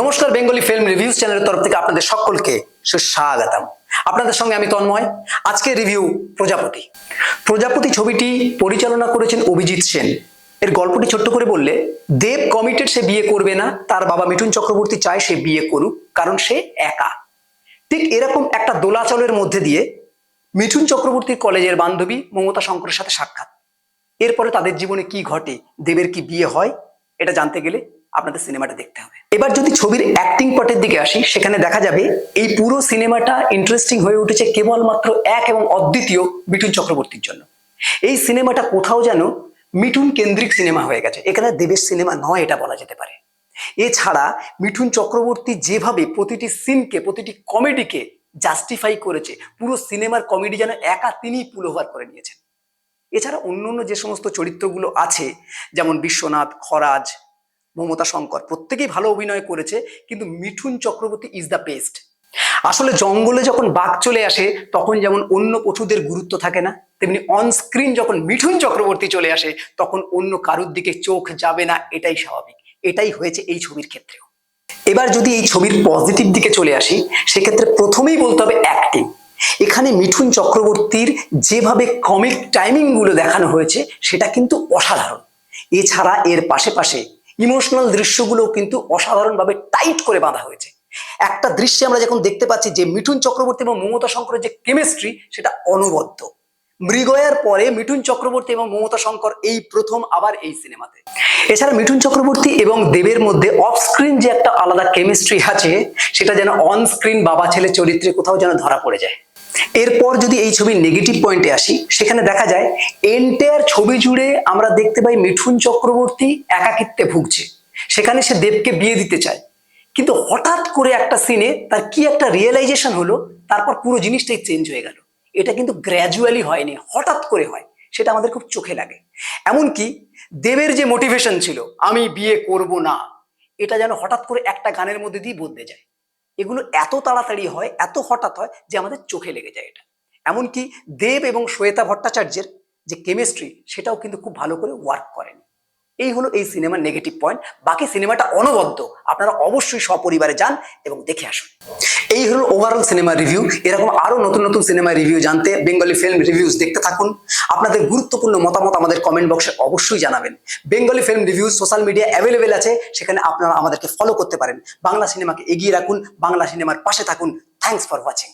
নমস্কার, Bengali film reviews চ্যানেলের তরফ থেকে আপনাদের সকলকে সুস্বাগতম। আপনাদের সঙ্গে আমি তন্ময়। আজকে রিভিউ প্রজাপতি। প্রজাপতি ছবিটি পরিচালনা করেছেন অভিজিৎ সেন। এর গল্পটি ছোট্ট করে বললে, দেব কমিটেড, সে বিয়ে করবে না। তার বাবা মিঠুন চক্রবর্তী চায় সে বিয়ে করুক, কারণ সে একা। ঠিক এরকম একটা দোলাচলের মধ্যে দিয়ে মিঠুন চক্রবর্তীর কলেজের বান্ধবী মমতা শঙ্করের সাথে সাক্ষাৎ। এরপরে তাদের জীবনে কি ঘটে, দেবের কি বিয়ে হয়, এটা জানতে গেলে আপনাদের সিনেমাটা দেখতে হবে। এবার যদি ছবির অ্যাক্টিং পার্টের দিকে আসি, সেখানে দেখা যাবে এই পুরো সিনেমাটা ইন্টারেস্টিং হয়ে উঠেছে কেবলমাত্র এক এবং অদ্বিতীয় মিঠুন চক্রবর্তীর জন্য। এই সিনেমাটা কোথাও যেন মিঠুন কেন্দ্রিক সিনেমা হয়ে গেছে, এখানে দেবের সিনেমা নয়, এটা বলা যেতে পারে। এছাড়া মিঠুন চক্রবর্তী যেভাবে প্রতিটি সিনকে, প্রতিটি কমেডিকে জাস্টিফাই করেছে, পুরো সিনেমার কমেডি যেন একা তিনিই পুল ওভার করে নিয়েছেন। এছাড়া অন্য যে সমস্ত চরিত্রগুলো আছে, যেমন বিশ্বনাথ, খরাজ, মমতা শঙ্কর, প্রত্যেকেই ভালো অভিনয় করেছে, কিন্তু Mithun Chakraborty is the best. আসলে জঙ্গলে যখন বাঘ চলে আসে তখন যেমন অন্য পশুদের গুরুত্ব থাকে না, তেমনি অন স্ক্রিন যখন মিঠুন চক্রবর্তী চলে আসে তখন অন্য কারুর দিকে চোখ যাবে না, এটাই স্বাভাবিক। এটাই হয়েছে এই ছবির ক্ষেত্রেও। এবার যদি এই ছবির পজিটিভ দিকে চলে আসি, সেক্ষেত্রে প্রথমেই বলতে হবে অ্যাক্টিং। এখানে মিঠুন চক্রবর্তীর যেভাবে কমিক টাইমিং গুলো দেখানো হয়েছে সেটা কিন্তু অসাধারণ। এছাড়া এর পাশে ইমোশনাল দৃশ্যগুলো কিন্তু অসাধারণভাবে টাইট করে বাঁধা হয়েছে। একটা দৃশ্যে আমরা যখন দেখতে পাচ্ছি যে মিঠুন চক্রবর্তী এবং মমতা শঙ্করের যে কেমিস্ট্রি, সেটা অনবদ্য। মৃগয়ার পরে মিঠুন চক্রবর্তী এবং মমতা শঙ্কর এই প্রথম আবার এই সিনেমাতে। এছাড়া মিঠুন চক্রবর্তী এবং দেবের মধ্যে অফ স্ক্রিন যে একটা আলাদা কেমিস্ট্রি আছে, সেটা যেন অন স্ক্রিন বাবা ছেলে চরিত্রে কোথাও যেন ধরা পড়ে যায়। এরপর যদি এই ছবির নেগেটিভ পয়েন্টে আসি, সেখানে দেখা যায় এন্টায়ার ছবি জুড়ে আমরা দেখতে পাই মিঠুন চক্রবর্তী একাকিত্বে ভুগছে। সেখানে সে দেবকে বিয়ে দিতে চায়, কিন্তু হঠাৎ করে একটা সিনে তার কি একটা রিয়েলাইজেশন হলো, তারপর পুরো জিনিসটাই চেঞ্জ হয়ে গেল। এটা কিন্তু গ্র্যাজুয়ালি হয়নি, হঠাৎ করে হয়, সেটা আমাদের খুব চোখে লাগে। এমনকি দেবের যে মোটিভেশন ছিল আমি বিয়ে করব না, এটা যেন হঠাৎ করে একটা গানের মধ্যে দিয়ে বদলে যায়। এগুলো এত তাড়াতাড়ি হয়, এত হঠাৎ হয় যে আমাদের চোখে লেগে যায় এটা। এমনকি দেব এবং শ্বেতা ভট্টাচার্যের যে কেমিস্ট্রি, সেটাও কিন্তু খুব ভালো করে ওয়ার্ক করেন। এই হলো এই সিনেমার নেগেটিভ পয়েন্ট। বাকি সিনেমাটা অনবদ্য, আপনারা অবশ্যই সপরিবারে যান এবং দেখে আসুন। এই হলো ওভারঅল সিনেমা রিভিউ। এরকম আরো নতুন সিনেমা রিভিউ জানতে বেঙ্গলি ফিল্ম রিভিউজ দেখতে থাকুন। আপনাদের গুরুত্বপূর্ণ মতামত আমাদের কমেন্ট বক্সে অবশ্যই জানাবেন। Bengali film reviews social media available আছে, সেখানে আপনারা আমাদেরকে ফলো করতে পারেন। বাংলা সিনেমাকে এগিয়ে রাখুন, বাংলা সিনেমার পাশে থাকুন। Thanks for watching.